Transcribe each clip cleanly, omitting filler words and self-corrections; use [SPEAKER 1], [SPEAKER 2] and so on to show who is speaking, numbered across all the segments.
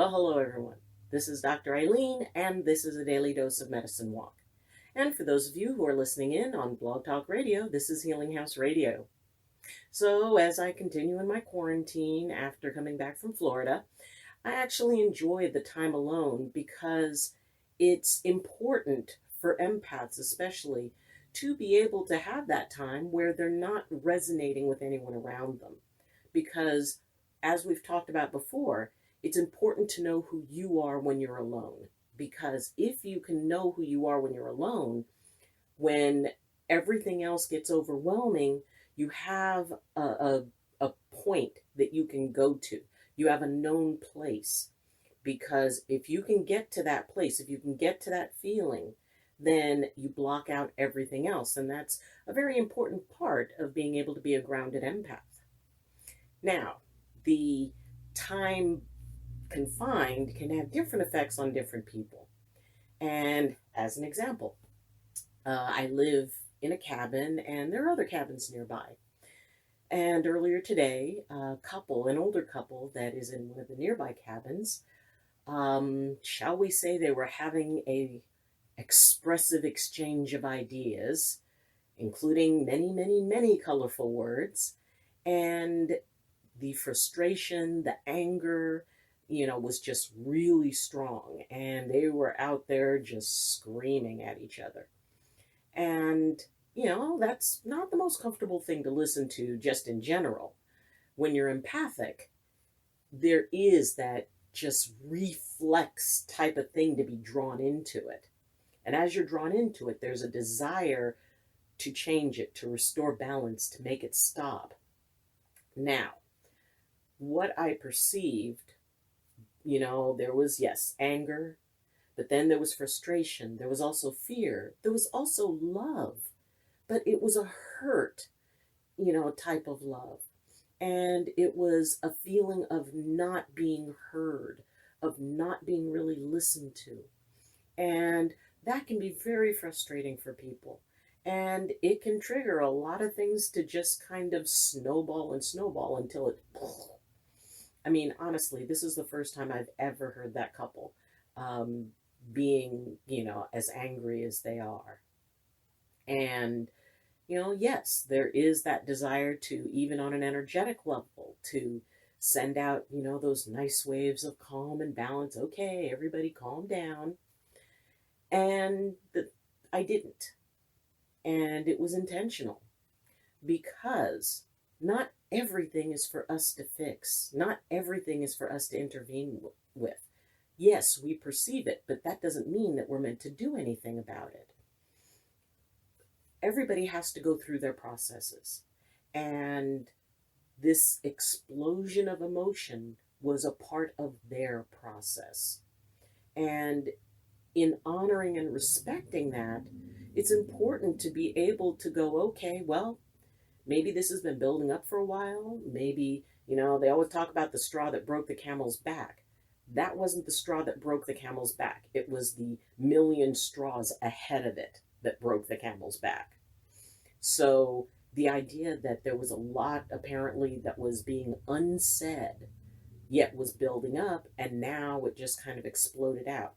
[SPEAKER 1] Well, hello everyone. This is Dr. Ayleen, and this is a daily dose of medicine walk. And for those of you who are listening in on Blog Talk Radio, this is Healing House Radio. So, as I continue in my quarantine after coming back from Florida, I actually enjoy the time alone because it's important for empaths, especially, to be able to have that time where they're not resonating with anyone around them. Because, as we've talked about before, it's important to know who you are when you're alone. Because if you can know who you are when you're alone, when everything else gets overwhelming, you have a point that you can go to. You have a known place. Because if you can get to that place, if you can get to that feeling, then you block out everything else. And that's a very important part of being able to be a grounded empath. Now, the time confined can have different effects on different people. And as an example, I live in a cabin and there are other cabins nearby. And earlier today, an older couple that is in one of the nearby cabins, shall we say they were having a expressive exchange of ideas, including many, many, many colorful words. And the frustration, the anger, was just really strong. And they were out there just screaming at each other. And, that's not the most comfortable thing to listen to just in general. When you're empathic, there is that just reflex type of thing to be drawn into it. And as you're drawn into it, there's a desire to change it, to restore balance, to make it stop. Now, what I perceived, there was, yes, anger, but then there was frustration. There was also fear. There was also love, but it was a hurt, type of love. And it was a feeling of not being heard, of not being really listened to. And that can be very frustrating for people. And it can trigger a lot of things to just kind of snowball and snowball until it... I mean, honestly, this is the first time I've ever heard that couple being, as angry as they are. And, yes, there is that desire to, even on an energetic level, to send out, those nice waves of calm and balance. Okay, everybody calm down. And I didn't. And it was intentional. Because not everything is for us to fix. Not everything is for us to intervene with. Yes, we perceive it, but that doesn't mean that we're meant to do anything about it. Everybody has to go through their processes. And this explosion of emotion was a part of their process. And in honoring and respecting that, it's important to be able to go, okay, well, maybe this has been building up for a while. Maybe, they always talk about the straw that broke the camel's back. That wasn't the straw that broke the camel's back. It was the million straws ahead of it that broke the camel's back. So the idea that there was a lot apparently that was being unsaid, yet was building up, and now it just kind of exploded out.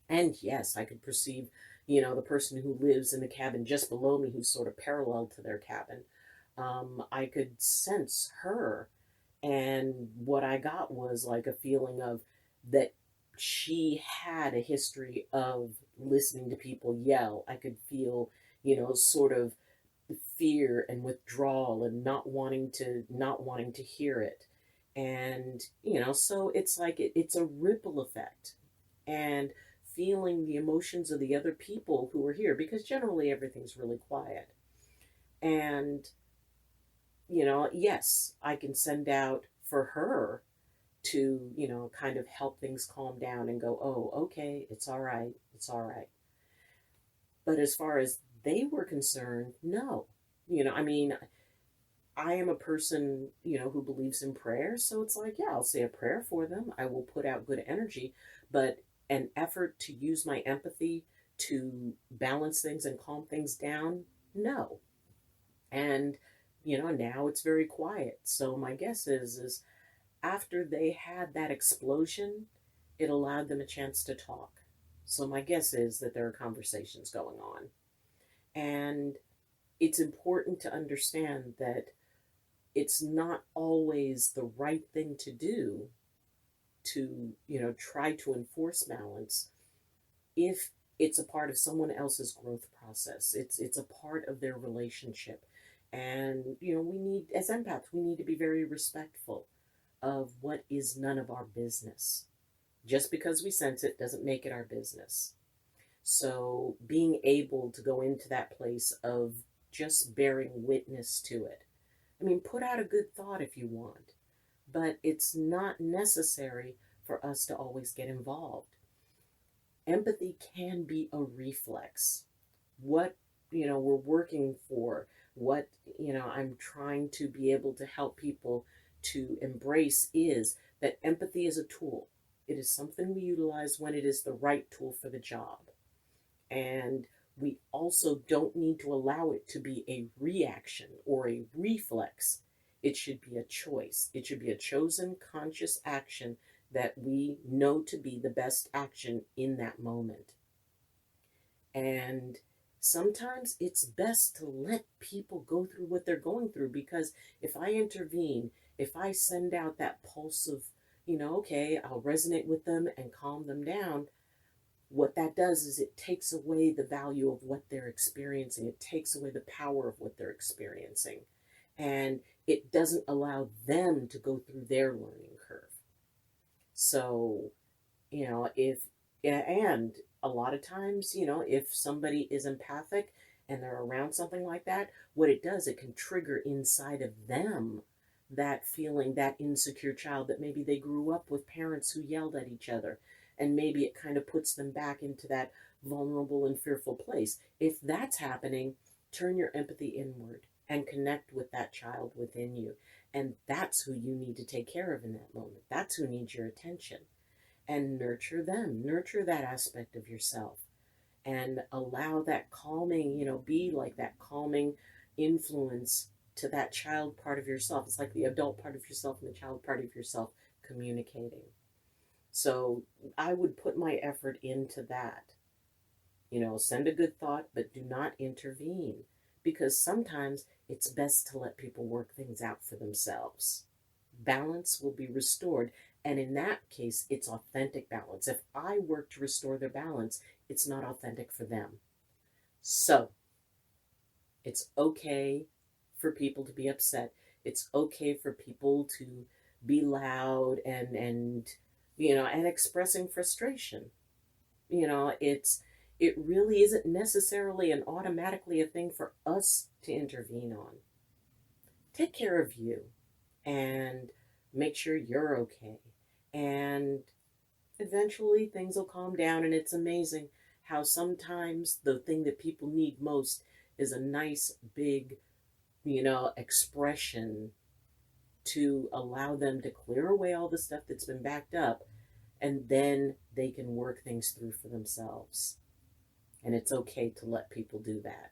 [SPEAKER 1] And yes, I could perceive, the person who lives in the cabin just below me, who's sort of parallel to their cabin. I could sense her. And what I got was like a feeling of that she had a history of listening to people yell. I could feel, sort of fear and withdrawal and not wanting to hear it. And, so it's like it's a ripple effect. And feeling the emotions of the other people who are here, because generally everything's really quiet. And, yes, I can send out for her to, kind of help things calm down and go, oh, okay, it's all right, it's all right. But as far as they were concerned, no. I am a person, who believes in prayer, so it's like, yeah, I'll say a prayer for them. I will put out good energy, but an effort to use my empathy to balance things and calm things down, no. And, now it's very quiet. So my guess is after they had that explosion, it allowed them a chance to talk. So my guess is that there are conversations going on. And it's important to understand that it's not always the right thing to do to, try to enforce balance if it's a part of someone else's growth process. It's a part of their relationship. And, we need, as empaths, we need to be very respectful of what is none of our business. Just because we sense it doesn't make it our business. So being able to go into that place of just bearing witness to it. I mean, put out a good thought if you want, but it's not necessary for us to always get involved. Empathy can be a reflex. What, we're working for, what, I'm trying to be able to help people to embrace is that empathy is a tool. It is something we utilize when it is the right tool for the job. And we also don't need to allow it to be a reaction or a reflex. It should be a choice. It should be a chosen conscious action that we know to be the best action in that moment. And sometimes it's best to let people go through what they're going through, because if I intervene, if I send out that pulse of, okay, I'll resonate with them and calm them down, what that does is it takes away the value of what they're experiencing. It takes away the power of what they're experiencing. And it doesn't allow them to go through their learning curve. So, and a lot of times, if somebody is empathic and they're around something like that, what it does, it can trigger inside of them that feeling, that insecure child that maybe they grew up with parents who yelled at each other. And maybe it kind of puts them back into that vulnerable and fearful place. If that's happening, turn your empathy inward and connect with that child within you. And that's who you need to take care of in that moment. That's who needs your attention. And nurture them. Nurture that aspect of yourself. And allow that calming, be like that calming influence to that child part of yourself. It's like the adult part of yourself and the child part of yourself communicating. So I would put my effort into that. Send a good thought, but do not intervene, because sometimes it's best to let people work things out for themselves. Balance will be restored. And in that case, it's authentic balance. If I work to restore their balance, it's not authentic for them. So it's okay for people to be upset. It's okay for people to be loud and expressing frustration. It really isn't necessarily and automatically a thing for us to intervene on. Take care of you and make sure you're okay. And eventually things will calm down, and it's amazing how sometimes the thing that people need most is a nice big, expression to allow them to clear away all the stuff that's been backed up, and then they can work things through for themselves. And it's okay to let people do that.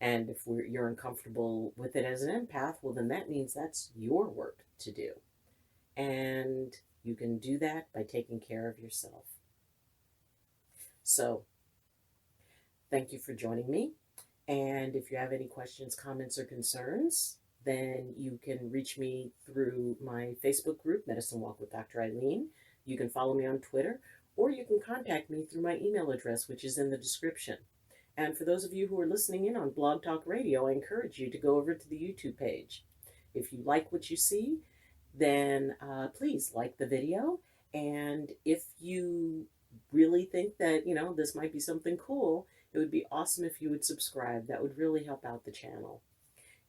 [SPEAKER 1] And if you're uncomfortable with it as an empath, well, then that means that's your work to do. And you can do that by taking care of yourself. So, thank you for joining me. And if you have any questions, comments, or concerns, then you can reach me through my Facebook group, Medicine Walk with Dr. Ayleen. You can follow me on Twitter, or you can contact me through my email address, which is in the description. And for those of you who are listening in on Blog Talk Radio, I encourage you to go over to the YouTube page. If you like what you see, then please like the video. And if you really think that, this might be something cool, it would be awesome if you would subscribe. That would really help out the channel.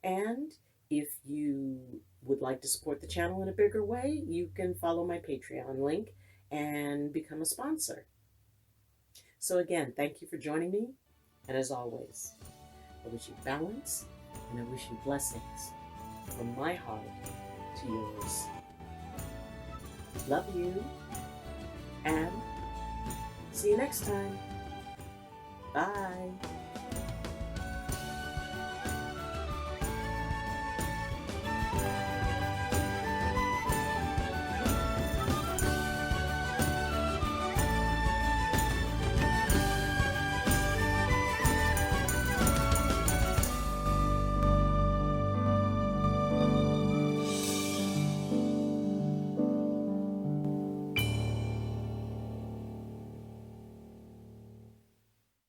[SPEAKER 1] And if you would like to support the channel in a bigger way, you can follow my Patreon link and become a sponsor. So again, thank you for joining me. And as always, I wish you balance, and I wish you blessings from my heart to yours. Love you, and see you next time. Bye.